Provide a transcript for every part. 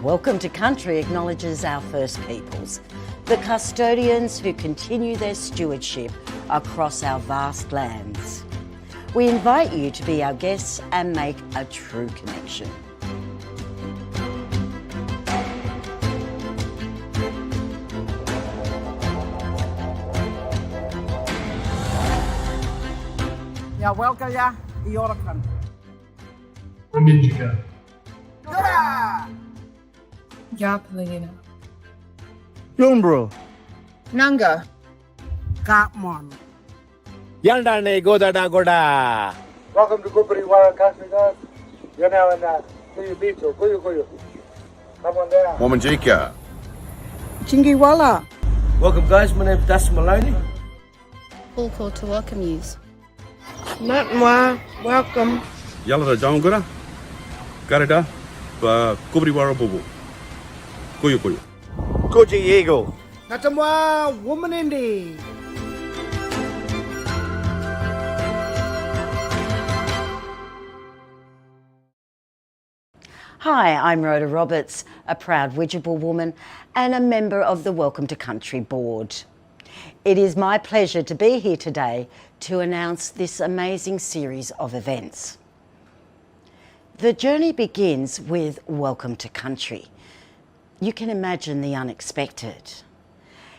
Welcome to Country acknowledges our First Peoples, the custodians who continue their stewardship across our vast lands. We invite you to be our guests and make a true connection. Ya welcome ya iorokan. Aminjika. Yapalina. Bro. Nanga. Kapmon. Yaldane Godada Goda. Welcome to Wayapa Country, guys. You're now in Kuyu Beach or Kuyu. Come on down. Womanjika. Chingiwala. Welcome, guys. My name's Das Maloney. All called to welcome you. Natma, welcome. Yalada Jangura, Garida, Kubriwara Bubu, Kuyu. Koji Eagle. Natamwa, woman indie. Hi, I'm Rhoda Roberts, a proud Widgeable woman and a member of the Welcome to Country board. It is my pleasure to be here today to announce this amazing series of events. The journey begins with Welcome to Country. You can imagine the unexpected.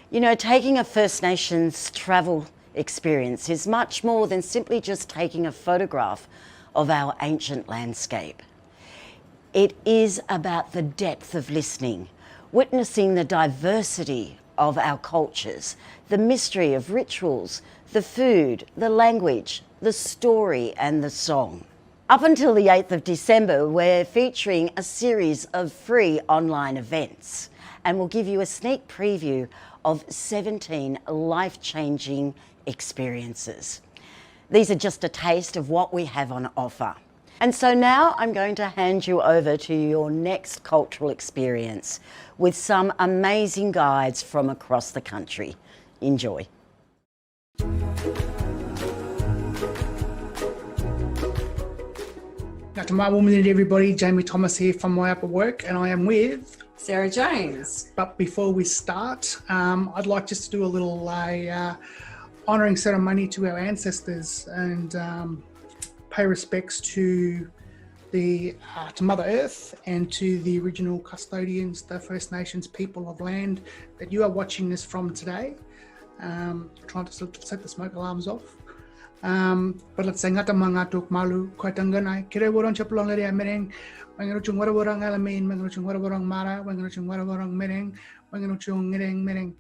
You know, taking a First Nations travel experience is much more than simply just taking a photograph of our ancient landscape. It is about the depth of listening, witnessing the diversity of our cultures, the mystery of rituals, the food, the language, the story and the song. Up until the 8th of December, we're featuring a series of free online events, and we'll give you a sneak preview of 17 life-changing experiences. These are just a taste of what we have on offer. And so now I'm going to hand you over to your next cultural experience with some amazing guides from across the country. Enjoy. Ngata woman and everybody, Jamie Thomas here from Wayapa Wuurrk, and I am with Sarah Jones. But before we start, I'd like just to do a little honouring ceremony to our ancestors and pay respects to Mother Earth and to the original custodians, the First Nations people of land that you are watching this from today. Trying to set the smoke alarms off. But let's say ngata mangatuk Marloo koitanganai kire woron chaplong leria mereng wangaruchung waraworang alamin wangaruchung waraworang Maara wangaruchung waraworang mereng wangaruchung ngereng mereng.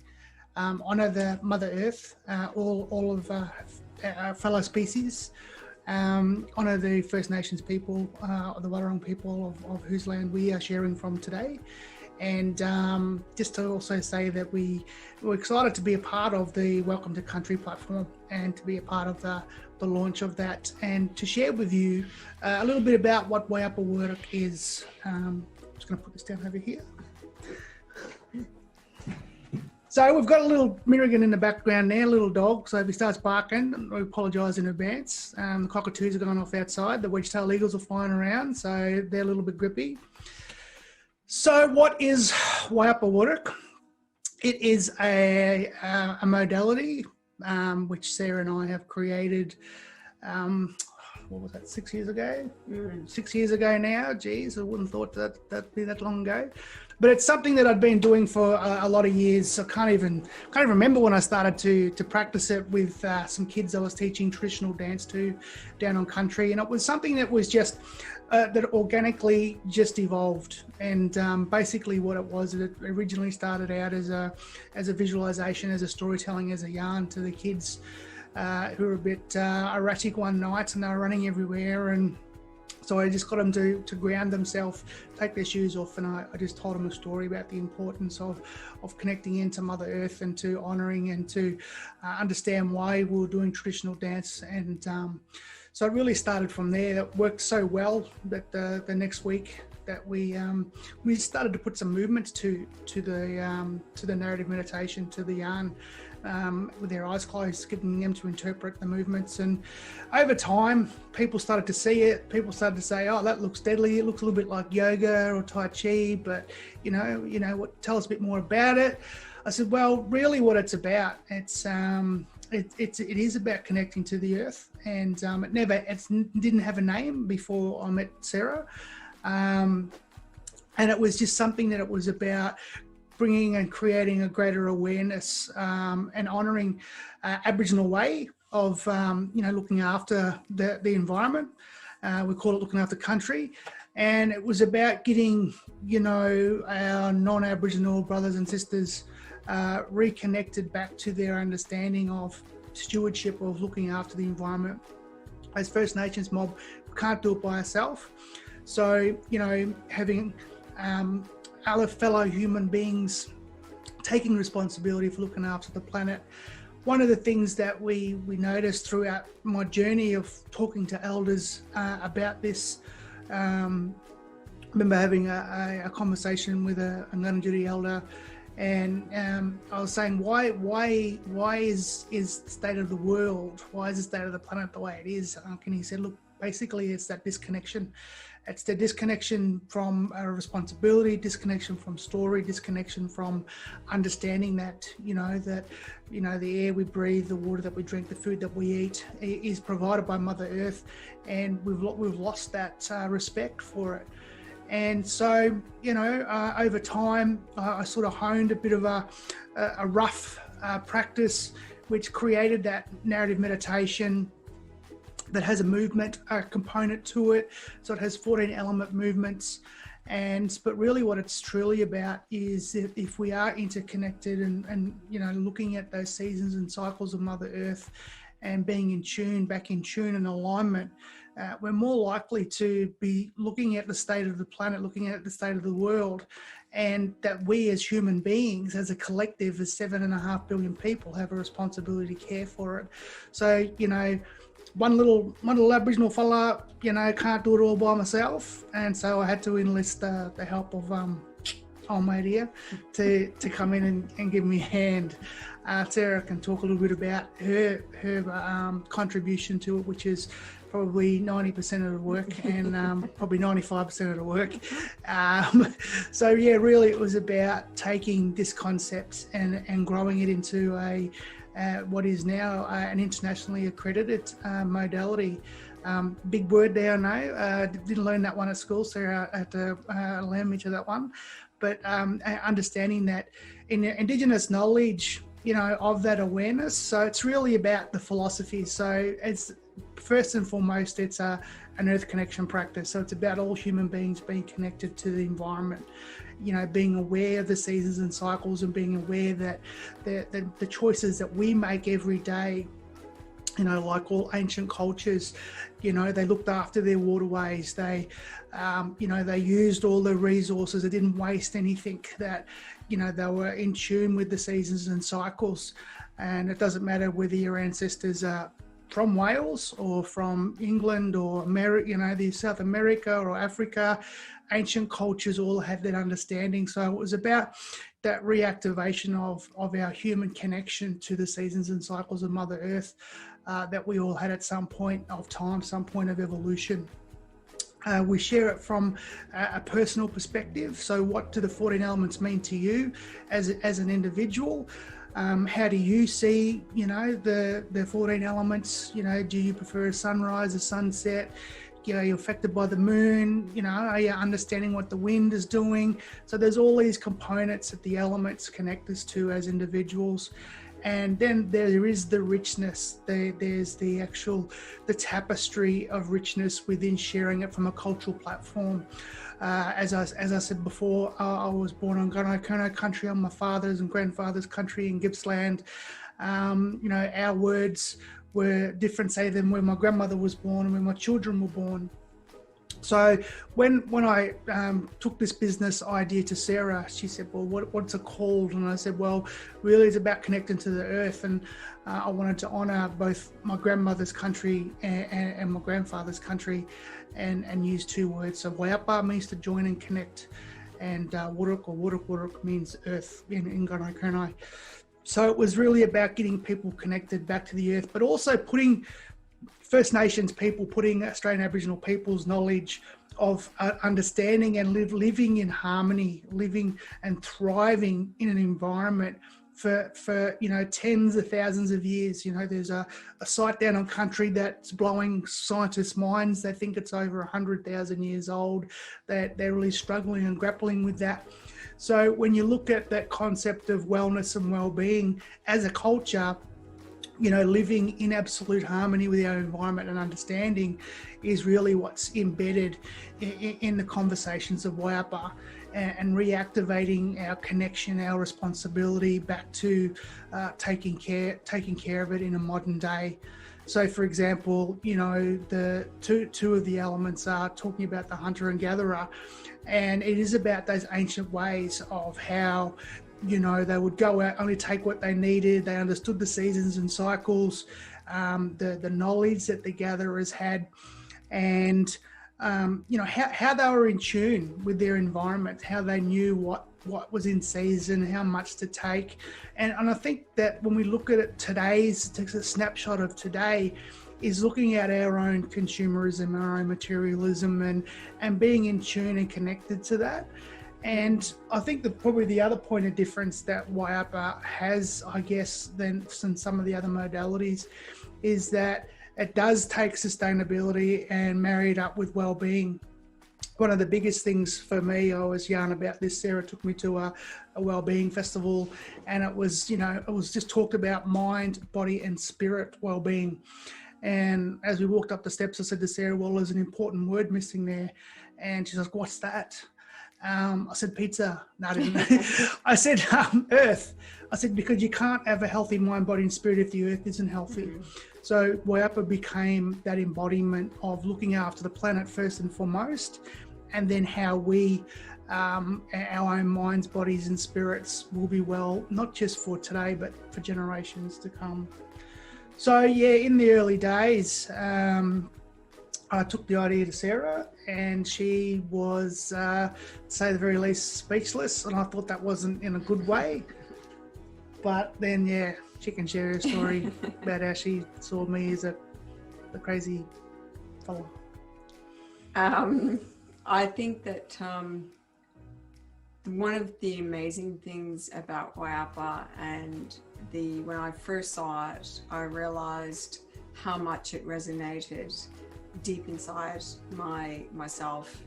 Honor the Mother Earth, all of our fellow species. Honour the First Nations people, the Wadawurrung people of whose land we are sharing from today. And just to also say that we're excited to be a part of the Welcome to Country platform and to be a part of the launch of that and to share with you a little bit about what Wayapa Wuurrk is. I'm just going to put this down over here. So we've got a little Mirigan in the background there, a little dog. So if he starts barking, we apologise in advance. The cockatoos are going off outside. The wedge-tailed eagles are flying around, so they're a little bit grippy. So what is Wayapa Wuurrk? It is a modality which Sara and I have created, what was that, 6 years ago? 6 years ago now. Geez, I wouldn't have thought that'd be that long ago. But it's something that I'd been doing for a lot of years. I can't even remember when I started to practice it with some kids I was teaching traditional dance to down on country. And it was something that was just, that organically just evolved. And basically what it was, it originally started out as a visualization, as a storytelling, as a yarn to the kids who were a bit erratic one night and they were running everywhere. And so I just got them to ground themselves, take their shoes off, and I just told them a story about the importance of connecting into Mother Earth and to honouring and to understand why we were doing traditional dance. And so it really started from there. It worked so well that the next week that we started to put some movements to the narrative meditation, to the yarn, with their eyes closed, getting them to interpret the movements. And over time, people started to see it. People started to say, "Oh, that looks deadly. It looks a little bit like yoga or Tai Chi, but what? Tell us a bit more about it." I said, "Well, really, what it's about, it is about connecting to the earth, and it didn't have a name before I met Sara, and it was just something that it was about bringing and creating a greater awareness and honouring Aboriginal way of looking after the environment. We call it looking after country." And it was about getting, our non-Aboriginal brothers and sisters reconnected back to their understanding of stewardship, of looking after the environment. As First Nations mob, can't do it by ourselves. So, having other fellow human beings taking responsibility for looking after the planet. One of the things that we noticed throughout my journey of talking to elders about this, I remember having a conversation with a Ngunnawal elder, and I was saying, why is the state of the world, why is the state of the planet the way it is? And he said, look, basically it's that disconnection. It's the disconnection from responsibility, disconnection from story, disconnection from understanding that, the air we breathe, the water that we drink, the food that we eat is provided by Mother Earth, and we've lost that respect for it. And so, over time, I sort of honed a bit of a rough practice, which created that narrative meditation that has a movement component to it. So it has 14 element movements. But really what it's truly about is that if we are interconnected and looking at those seasons and cycles of Mother Earth and being back in tune and alignment, we're more likely to be looking at the state of the planet, looking at the state of the world, and that we as human beings, as a collective, as 7.5 billion people, have a responsibility to care for it. So, one little Aboriginal fella, can't do it all by myself, and so I had to enlist the help of old mate here to come in and give me a hand. Sara can talk a little bit about her contribution to it, which is probably 90% of the work and probably 95% of the work. So yeah, really it was about taking this concept and growing it into what is now an internationally accredited modality. Big word there, I know. Didn't learn that one at school, so I had to learn me to that one. But understanding that in Indigenous knowledge, of that awareness. So it's really about the philosophy. So it's first and foremost, it's an earth connection practice. So it's about all human beings being connected to the environment, being aware of the seasons and cycles, and being aware that the choices that we make every day, like all ancient cultures, they looked after their waterways. They used all the resources. They didn't waste anything. That, they were in tune with the seasons and cycles. And it doesn't matter whether your ancestors are from Wales or from England or America, South America or Africa. Ancient cultures all had that understanding. So it was about that reactivation of our human connection to the seasons and cycles of Mother Earth that we all had at some point of time, some point of evolution. We share it from a personal perspective. So what do the 14 elements mean to you as an individual? How do you see, the 14 elements? Do you prefer a sunrise, a sunset? You're affected by the moon, are you understanding what the wind is doing? So there's all these components that the elements connect us to as individuals. And then there is the richness. There's the tapestry of richness within sharing it from a cultural platform. As I said before, I was born on GunaiKurnai country, on my father's and grandfather's country in Gippsland. Our words were different, say, than where my grandmother was born and where my children were born. So when I took this business idea to Sara, she said, well, what's it called? And I said, well, really it's about connecting to the earth. And I wanted to honour both my grandmother's country and my grandfather's country and use two words. So Wayapa means to join and connect, and Wuurrk or Wuurrk means earth in GunaiKurnai. So it was really about getting people connected back to the earth, but also putting First Nations people, putting Australian Aboriginal people's knowledge of understanding and living in harmony, living and thriving in an environment for tens of thousands of years. There's a site down on country that's blowing scientists' minds. They think it's over 100,000 years old. That they're really struggling and grappling with that. So when you look at that concept of wellness and well-being as a culture, living in absolute harmony with our environment and understanding is really what's embedded in the conversations of Wayapa, and reactivating our connection, our responsibility back to taking care of it in a modern day. So, for example, the two of the elements are talking about the hunter and gatherer, and it is about those ancient ways of how they would go out, only take what they needed. They understood the seasons and cycles, the knowledge that the gatherers had, and how they were in tune with their environment, how they knew what was in season, how much to take. And I think that when we look at it takes a snapshot of today, is looking at our own consumerism, our own materialism, and being in tune and connected to that. And I think that probably the other point of difference that Wayapa has, I guess, than some of the other modalities, is that it does take sustainability and marry it up with well-being. One of the biggest things for me, I always yarn about this, Sarah took me to a well-being festival, and it was just talked about mind, body and spirit well-being. And as we walked up the steps, I said to Sarah, well, there's an important word missing there. And she's like, what's that? I said, pizza. No, I didn't know. I said, earth. I said, because you can't have a healthy mind, body and spirit if the earth isn't healthy. Mm-hmm. So Wayapa became that embodiment of looking after the planet first and foremost, and then how we, our own minds, bodies and spirits will be well, not just for today, but for generations to come. So yeah, in the early days, I took the idea to Sarah, and she was, to say the very least, speechless. And I thought that wasn't in a good way. But then, yeah, she can share her story about how she saw me as a crazy fellow. I think that one of the amazing things about Wayapa, and when I first saw it, I realized how much it resonated deep inside myself,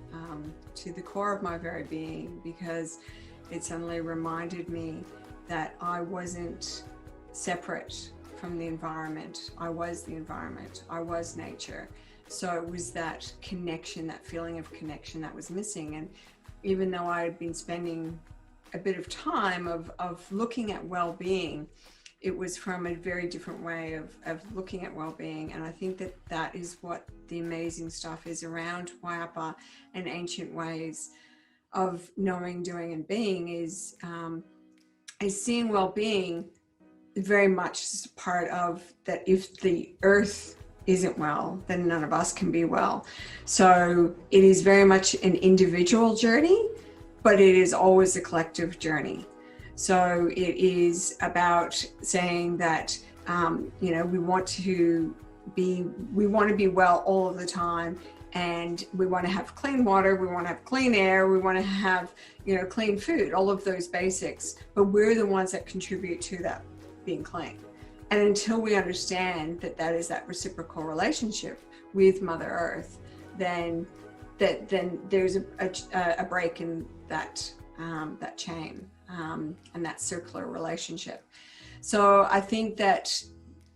to the core of my very being, because it suddenly reminded me that I wasn't separate from the environment. I was the environment. I was nature. So it was that connection, that feeling of connection that was missing. And even though I had been spending a bit of time of looking at well-being, it was from a very different way of looking at well-being. And I think that is what the amazing stuff is around Wayapa and ancient ways of knowing, doing and being, is seeing well-being very much as part of that. If the earth isn't well, then none of us can be well. So it is very much an individual journey, but it is always a collective journey. So it is about saying that, we want to be well all of the time, and we want to have clean water, we want to have clean air, we want to have, clean food, all of those basics, but we're the ones that contribute to that being clean. And until we understand that is that reciprocal relationship with Mother Earth, then there's a break in that chain, and that circular relationship. So I think that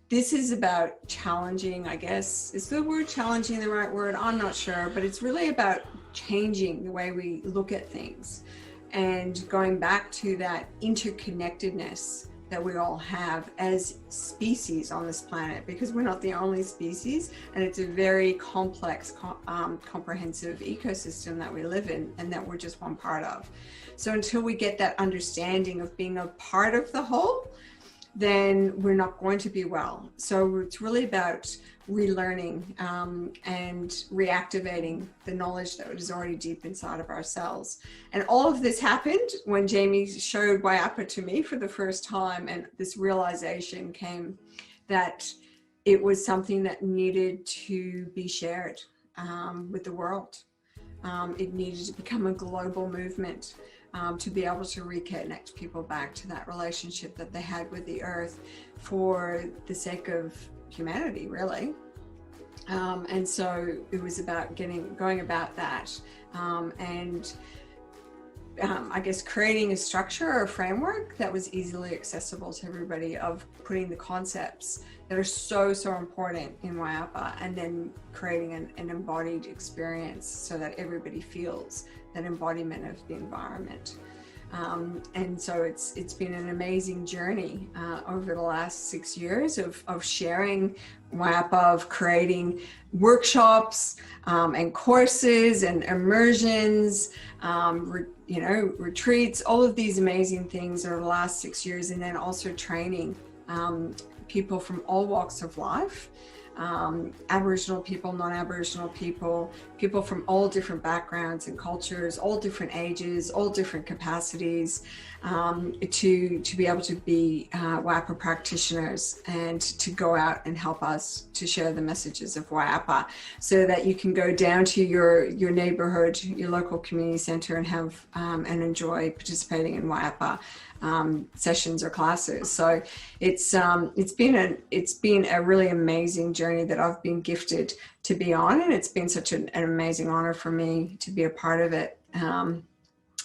this is about challenging, I guess. Is the word challenging the right word? I'm not sure, but it's really about changing the way we look at things and going back to that interconnectedness that we all have as species on this planet, because we're not the only species, and it's a very complex, comprehensive ecosystem that we live in, and that we're just one part of. So until we get that understanding of being a part of the whole, then we're not going to be well. So it's really about relearning and reactivating the knowledge that is already deep inside of ourselves. And all of this happened when Jamie showed Wayapa to me for the first time, and this realization came that it was something that needed to be shared with the world. It needed to become a global movement to be able to reconnect people back to that relationship that they had with the earth for the sake of humanity, really. And so it was about going about that and I guess creating a structure or a framework that was easily accessible to everybody, of putting the concepts that are so important in Wayapa, and then creating an embodied experience so that everybody feels that embodiment of the environment. And so it's been an amazing journey over the last 6 years of sharing Wayapa, of creating workshops and courses and immersions, retreats, all of these amazing things over the last 6 years, and then also training people from all walks of life, Aboriginal people, non-Aboriginal people, people from all different backgrounds and cultures, all different ages, all different capacities, to be able to be Wayapa practitioners and to go out and help us to share the messages of Wayapa, so that you can go down to your neighborhood, your local community center, and have and enjoy participating in Wayapa sessions or classes. So it's been a really amazing journey that I've been gifted to be on, and it's been such an amazing honor for me to be a part of it.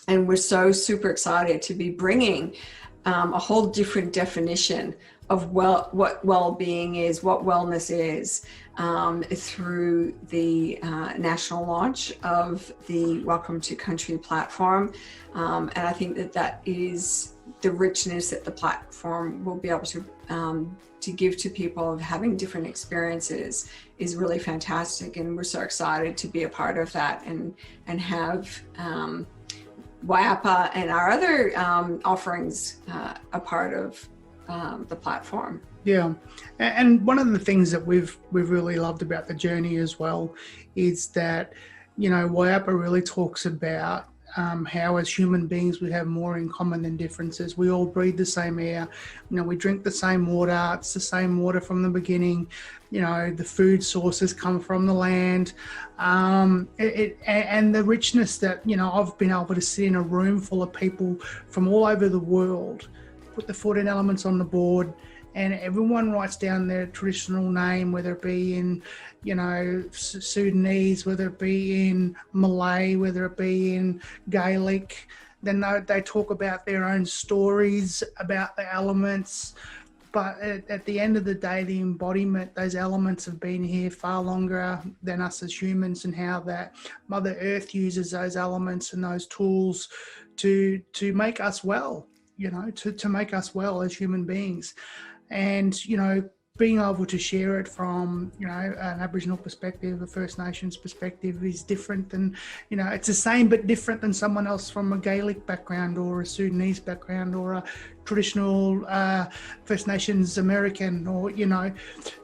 And we're so super excited to be bringing a whole different definition of what well-being is, what wellness is, through the national launch of the Welcome to Country platform. And I think that is the richness that the platform will be able to give to people, of having different experiences, is really fantastic. And we're so excited to be a part of that and have Wayapa and our other offerings a part of the platform. Yeah, and one of the things that we've really loved about the journey as well is that, Wayapa really talks about how as human beings we have more in common than differences. We all breathe the same air, we drink the same water, it's the same water from the beginning, the food sources come from the land, and the richness that, I've been able to sit in a room full of people from all over the world, put the 14 elements on the board, and everyone writes down their traditional name, whether it be in, Sudanese, whether it be in Malay, whether it be in Gaelic. Then they talk about their own stories about the elements. But at the end of the day, the embodiment, those elements have been here far longer than us as humans, and how that Mother Earth uses those elements and those tools to make us well, to make us well as human beings. And, being able to share it from, an Aboriginal perspective, a First Nations perspective, is different than, it's the same but different than someone else from a Gaelic background or a Sudanese background or a traditional First Nations American, or,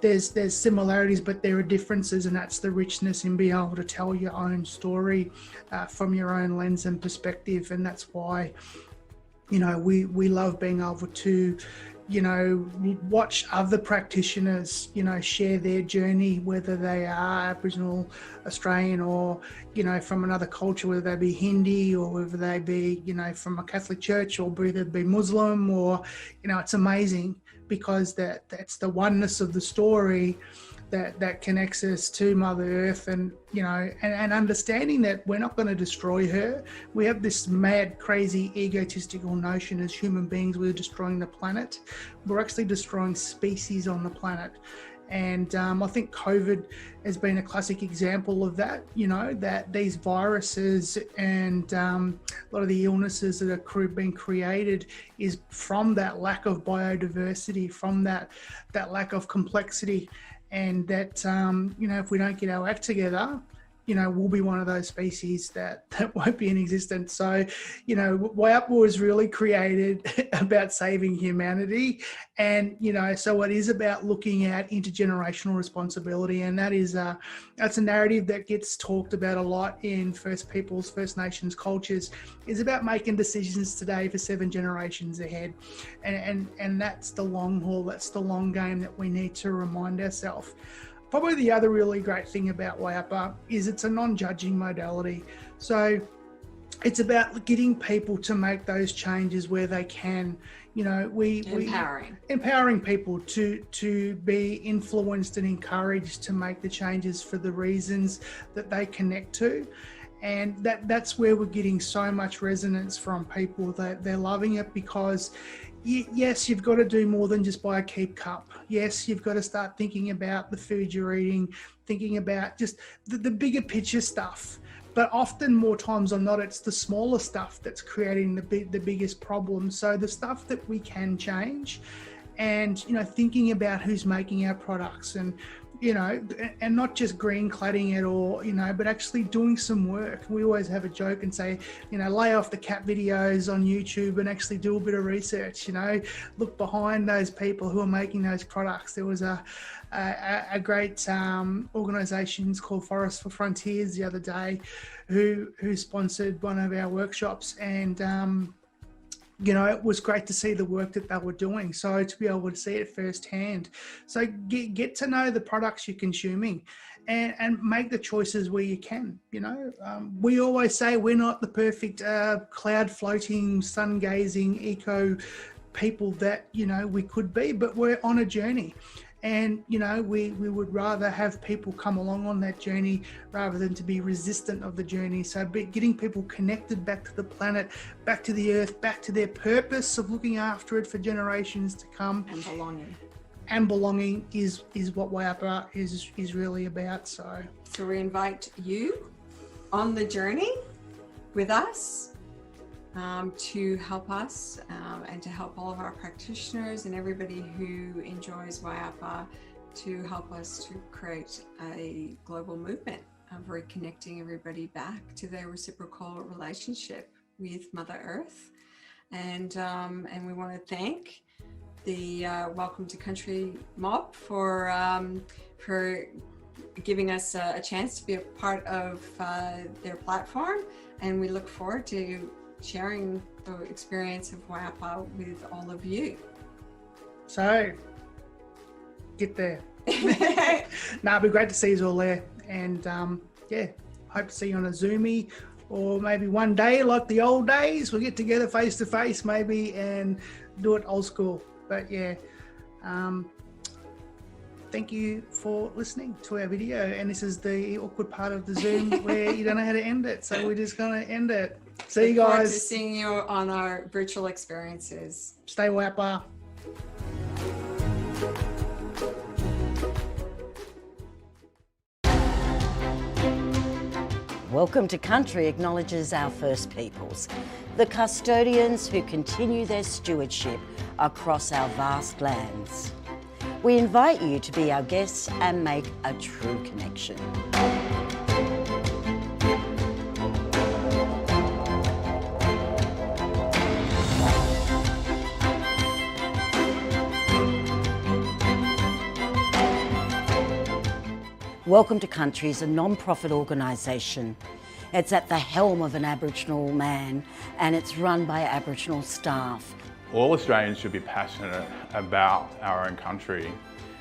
there's similarities, but there are differences, and that's the richness in being able to tell your own story from your own lens and perspective. And that's why, we love being able to, watch other practitioners, share their journey, whether they are Aboriginal, Australian, or, from another culture, whether they be Hindi, or whether they be, from a Catholic church, or whether they be Muslim, or, it's amazing, because that's the oneness of the story that connects us to Mother Earth, and and understanding that we're not going to destroy her. We have this mad, crazy, egotistical notion as human beings we're destroying the planet. We're actually destroying species on the planet. And I think COVID has been a classic example of that, that these viruses and a lot of the illnesses that are being created is from that lack of biodiversity, from that lack of complexity. And that, if we don't get our act together, we'll be one of those species that won't be in existence. So, Wayapa was really created about saving humanity. And, so it is about looking at intergenerational responsibility. And that's a narrative that gets talked about a lot in First Peoples, First Nations cultures, is about making decisions today for 7 generations ahead. And that's the long haul, that's the long game that we need to remind ourselves. Probably the other really great thing about Wayapa is it's a non-judging modality. So it's about getting people to make those changes where they can. Empowering people to be influenced and encouraged to make the changes for the reasons that they connect to. And that's where we're getting so much resonance from people, that they're loving it because yes, you've got to do more than just buy a keep cup. Yes, you've got to start thinking about the food you're eating, thinking about just the bigger picture stuff. But often, more times than not, it's the smaller stuff that's creating the biggest problem. So the stuff that we can change, and thinking about who's making our products, and and not just green cladding it, or but actually doing some work. We always have a joke and say, lay off the cat videos on YouTube and actually do a bit of research. Look behind those people who are making those products. There was a great organisation called Forest for Frontiers the other day, who sponsored one of our workshops, and it was great to see the work that they were doing. So to be able to see it firsthand. So get to know the products you're consuming, and make the choices where you can. We always say we're not the perfect cloud floating, sun gazing eco people that we could be, but we're on a journey. And, we would rather have people come along on that journey rather than to be resistant of the journey. So getting people connected back to the planet, back to the earth, back to their purpose of looking after it for generations to come. And belonging is what Wayapa is really about. So we invite you on the journey with us, to help us and to help all of our practitioners and everybody who enjoys Wayapa, to help us to create a global movement of reconnecting everybody back to their reciprocal relationship with Mother Earth. And we want to thank the Welcome to Country mob for giving us a chance to be a part of their platform, and we look forward to sharing the experience of Wayapa with all of you. So, get there. It'd be great to see you all there. And hope to see you on a Zoomie, or maybe one day, like the old days, we'll get together face to face maybe and do it old school. But thank you for listening to our video. And this is the awkward part of the Zoom where you don't know how to end it. So we're just going to end it. See you guys. Look forward to seeing you on our virtual experiences. Stay Wayapa. Welcome to Country acknowledges our First Peoples, the custodians who continue their stewardship across our vast lands. We invite you to be our guests and make a true connection. Welcome to Country is a non-profit organisation. It's at the helm of an Aboriginal man, and it's run by Aboriginal staff. All Australians should be passionate about our own country,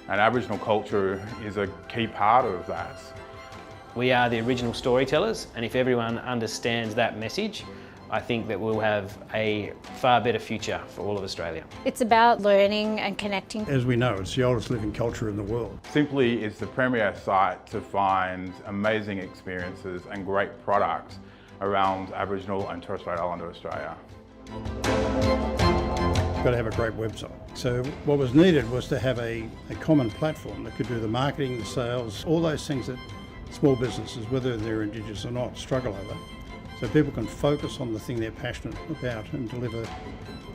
and Aboriginal culture is a key part of that. We are the original storytellers, and if everyone understands that message, I think that we'll have a far better future for all of Australia. It's about learning and connecting. As we know, it's the oldest living culture in the world. Simply is the premier site to find amazing experiences and great products around Aboriginal and Torres Strait Islander Australia. Got to have a great website. So what was needed was to have a common platform that could do the marketing, the sales, all those things that small businesses, whether they're Indigenous or not, struggle over. So people can focus on the thing they're passionate about and deliver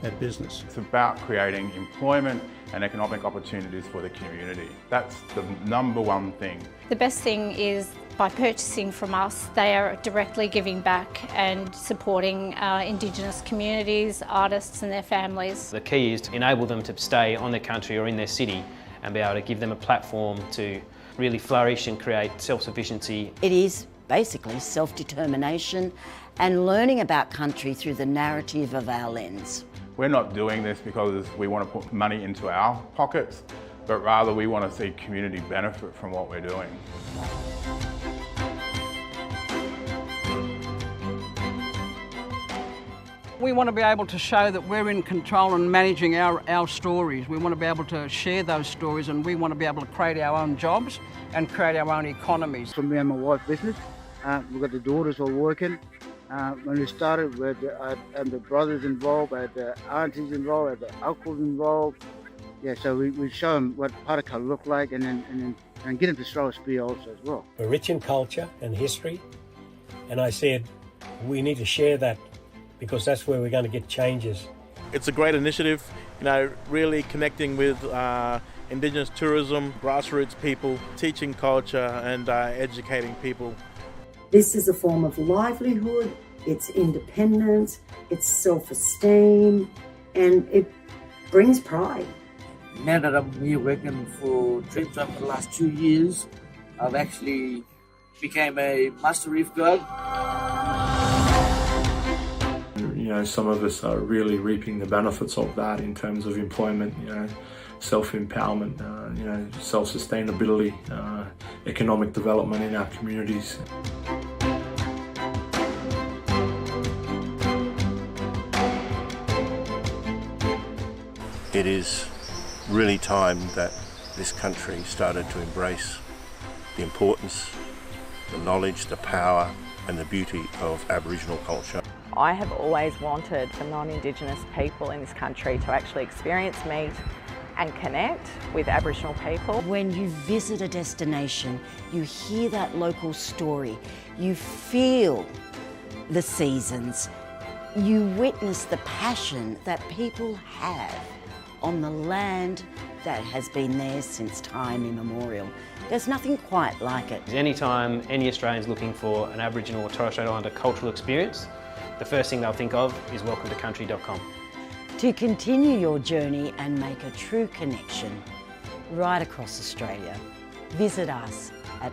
that business. It's about creating employment and economic opportunities for the community. That's the number one thing. The best thing is By purchasing from us, they are directly giving back and supporting our Indigenous communities, artists and their families. The key is to enable them to stay on their country or in their city and be able to give them a platform to really flourish and create self-sufficiency. It is basically self-determination and learning about country through the narrative of our lens. We're not doing this because we want to put money into our pockets, but rather we want to see community benefit from what we're doing. We want to be able to show that we're in control and managing our stories. We want to be able to share those stories, and we want to be able to create our own jobs and create our own economies. For me and my wife's business, we've got the daughters all working. When we started, we had the brothers involved, had the aunties involved, had the uncles involved. Yeah, so we show them what Paraka look like, and get them to throw a spear also as well. We're rich in culture and history, and I said we need to share that because that's where we're going to get changes. It's a great initiative, you know, really connecting with Indigenous tourism, grassroots people, teaching culture and educating people. This is a form of livelihood, it's independence, it's self-esteem, and it brings pride. Now that I'm here working for trips over the last 2 years, I've actually became a master reef guide. You know, some of us are really reaping the benefits of that in terms of employment, you know, self-empowerment, you know, self-sustainability, economic development in our communities. It is really time that this country started to embrace the importance, the knowledge, the power and the beauty of Aboriginal culture. I have always wanted for non-Indigenous people in this country to actually experience, meet and connect with Aboriginal people. When you visit a destination, you hear that local story, you feel the seasons, you witness the passion that people have on the land that has been there since time immemorial. There's nothing quite like it. Anytime any Australian's looking for an Aboriginal or Torres Strait Islander cultural experience, the first thing they'll think of is welcometocountry.com. To continue your journey and make a true connection right across Australia, visit us at